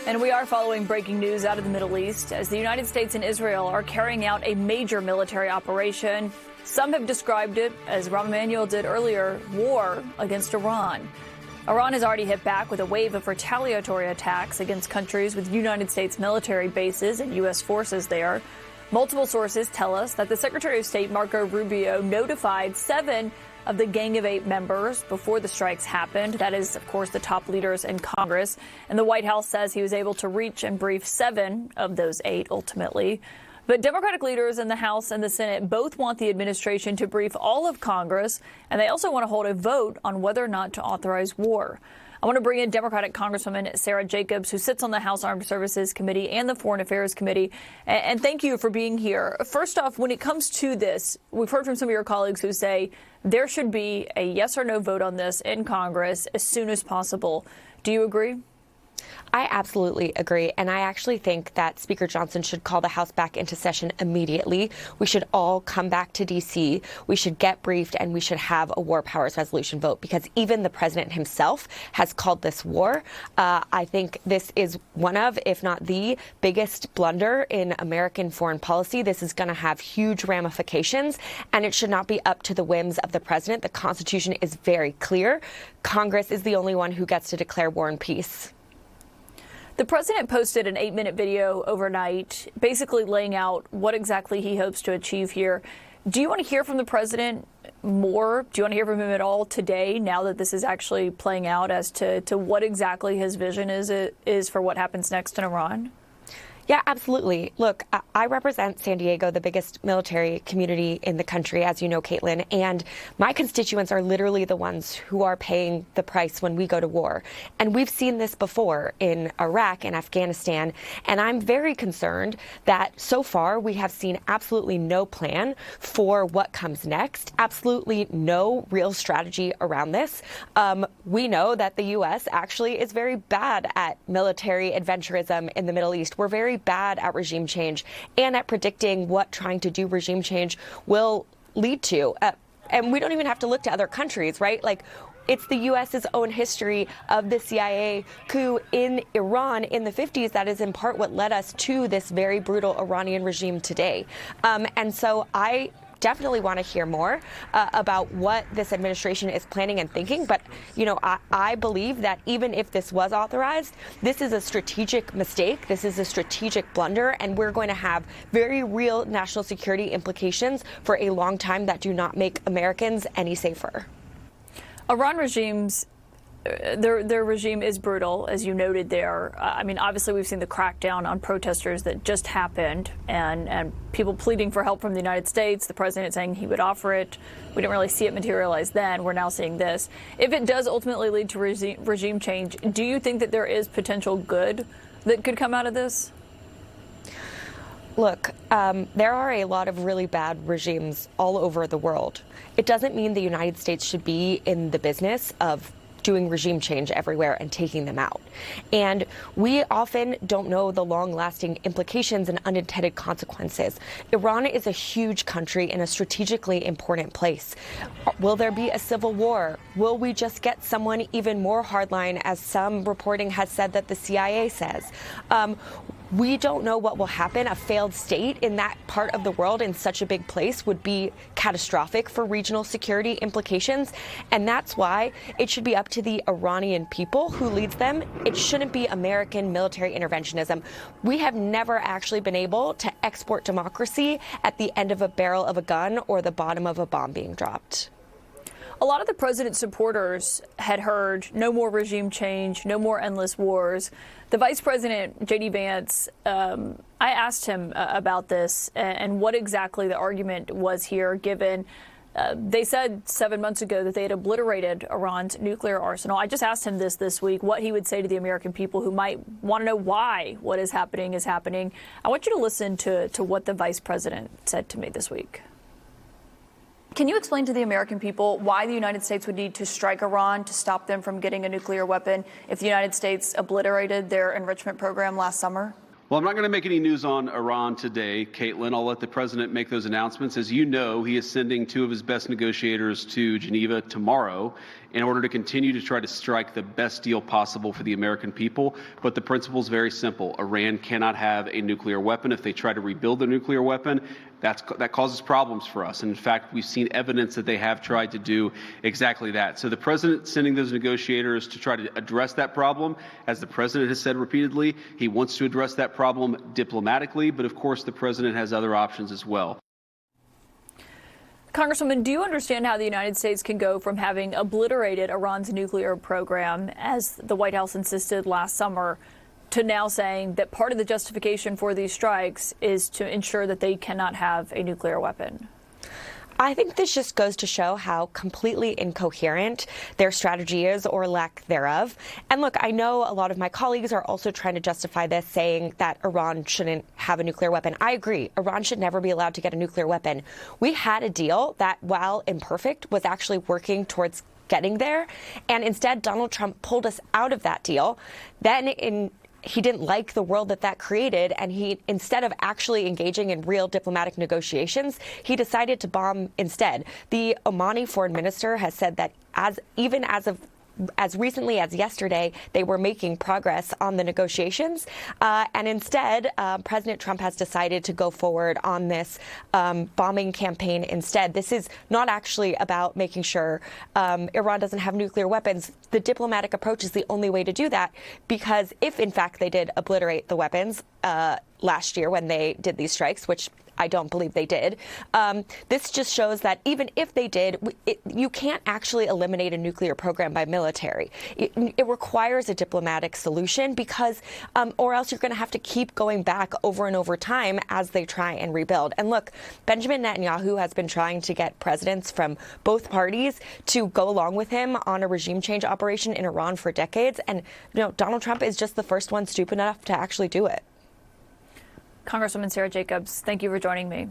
And we are following breaking news out of the Middle East as the United States and Israel are carrying out a major military operation. Some have described it, as Rahm Emanuel did earlier, war against Iran. Iran has already hit back with a wave of retaliatory attacks against countries with United States military bases and U.S. forces there. Multiple sources tell us that the Secretary of State, Marco Rubio, notified 7 of the Gang of 8 members before the strikes happened. That is, of course, the top leaders in Congress. And the White House says he was able to reach and brief 7 of those 8 ultimately. But Democratic leaders in the House and the Senate both want the administration to brief all of Congress, and they also want to hold a vote on whether or not to authorize war. I want to bring in Democratic Congresswoman Sara Jacobs, who sits on the House Armed Services Committee and the Foreign Affairs Committee. And thank you for being here. First off, when it comes to this, we've heard from some of your colleagues who say there should be a yes or no vote on this in Congress as soon as possible. Do you agree? I absolutely agree. And I actually think that Speaker Johnson should call the House back into session immediately. We should all come back to D.C. We should get briefed, and we should have a war powers resolution vote, because even the president himself has called this war. I think this is one of, if not the biggest blunder in American foreign policy. This is going to have huge ramifications, and it should not be up to the whims of the president. The Constitution is very clear. Congress is the only one who gets to declare war and peace. The president posted an 8-minute video overnight, basically laying out what exactly he hopes to achieve here. Do you want to hear from the president more? Do you want to hear from him at all today, now that this is actually playing out, as to what exactly his vision is for what happens next in Iran? Yeah, absolutely. Look, I represent San Diego, the biggest military community in the country, as you know, Caitlin, and my constituents are literally the ones who are paying the price when we go to war. And we've seen this before in Iraq and Afghanistan, and I'm very concerned that so far we have seen absolutely no plan for what comes next, absolutely no real strategy around this. We know that the U.S. actually is very bad at military adventurism in the Middle East. We're very bad at regime change and at predicting what trying to do regime change will lead to. And we don't even have to look to other countries, right? Like, it's the U.S.'s own history of the CIA coup in Iran in the 50s that is in part what led us to this very brutal Iranian regime today. And so I definitely want to hear more about what this administration is planning and thinking. But, you know, I believe that even if this was authorized, this is a strategic mistake. This is a strategic blunder, and we're going to have very real national security implications for a long time that do not make Americans any safer. Iran regimes, their regime is brutal, as you noted there. I mean, obviously, we've seen the crackdown on protesters that just happened, and people pleading for help from the United States, the president saying he would offer it. We didn't really see it materialize then. We're now seeing this. If it does ultimately lead to regime change, do you think that there is potential good that could come out of this? Look, there are a lot of really bad regimes all over the world. It doesn't mean the United States should be in the business of doing regime change everywhere and taking them out. And we often don't know the long-lasting implications and unintended consequences. Iran is a huge country in a strategically important place. Will there be a civil war? Will we just get someone even more hardline, as some reporting has said that the CIA says? We don't know what will happen. A failed state in that part of the world, in such a big place, would be catastrophic for regional security implications. And that's why it should be up to the Iranian people who leads them. It shouldn't be American military interventionism. We have never actually been able to export democracy at the end of a barrel of a gun or the bottom of a bomb being dropped. A lot of the president's supporters had heard no more regime change, no more endless wars. The vice president, J.D. Vance, I asked him about this and what exactly the argument was here, given they said 7 months ago that they had obliterated Iran's nuclear arsenal. I just asked him this week, what he would say to the American people who might want to know why what is happening is happening. I want you to listen to what the vice president said to me this week. Can you explain to the American people why the United States would need to strike Iran to stop them from getting a nuclear weapon if the United States obliterated their enrichment program last summer? Well, I'm not going to make any news on Iran today, Caitlin. I'll let the president make those announcements. As you know, he is sending 2 of his best negotiators to Geneva tomorrow in order to continue to try to strike the best deal possible for the American people. But the principle is very simple. Iran cannot have a nuclear weapon. If they try to rebuild the nuclear weapon, that causes problems for us. And in fact, we've seen evidence that they have tried to do exactly that. So the president sending those negotiators to try to address that problem, as the president has said repeatedly, he wants to address that problem diplomatically, but of course the president has other options as well. Congresswoman, do you understand how the United States can go from having obliterated Iran's nuclear program, as the White House insisted last summer, to now saying that part of the justification for these strikes is to ensure that they cannot have a nuclear weapon? I think this just goes to show how completely incoherent their strategy is, or lack thereof. And look, I know a lot of my colleagues are also trying to justify this, saying that Iran shouldn't have a nuclear weapon. I agree. Iran should never be allowed to get a nuclear weapon. We had a deal that, while imperfect, was actually working towards getting there. And instead, Donald Trump pulled us out of that deal. Then he didn't like the world that created, and he, instead of actually engaging in real diplomatic negotiations, he decided to bomb instead. The Omani foreign minister has said that as recently as yesterday, they were making progress on the negotiations. And instead, President Trump has decided to go forward on this bombing campaign instead. This is not actually about making sure Iran doesn't have nuclear weapons. The diplomatic approach is the only way to do that, because if, in fact, they did obliterate the weapons last year when they did these strikes, which I don't believe they did. This just shows that even if they did, you can't actually eliminate a nuclear program by military. It requires a diplomatic solution, because, or else you're going to have to keep going back over and over time as they try and rebuild. And look, Benjamin Netanyahu has been trying to get presidents from both parties to go along with him on a regime change operation in Iran for decades. And Donald Trump is just the first one stupid enough to actually do it. Congresswoman Sara Jacobs, thank you for joining me.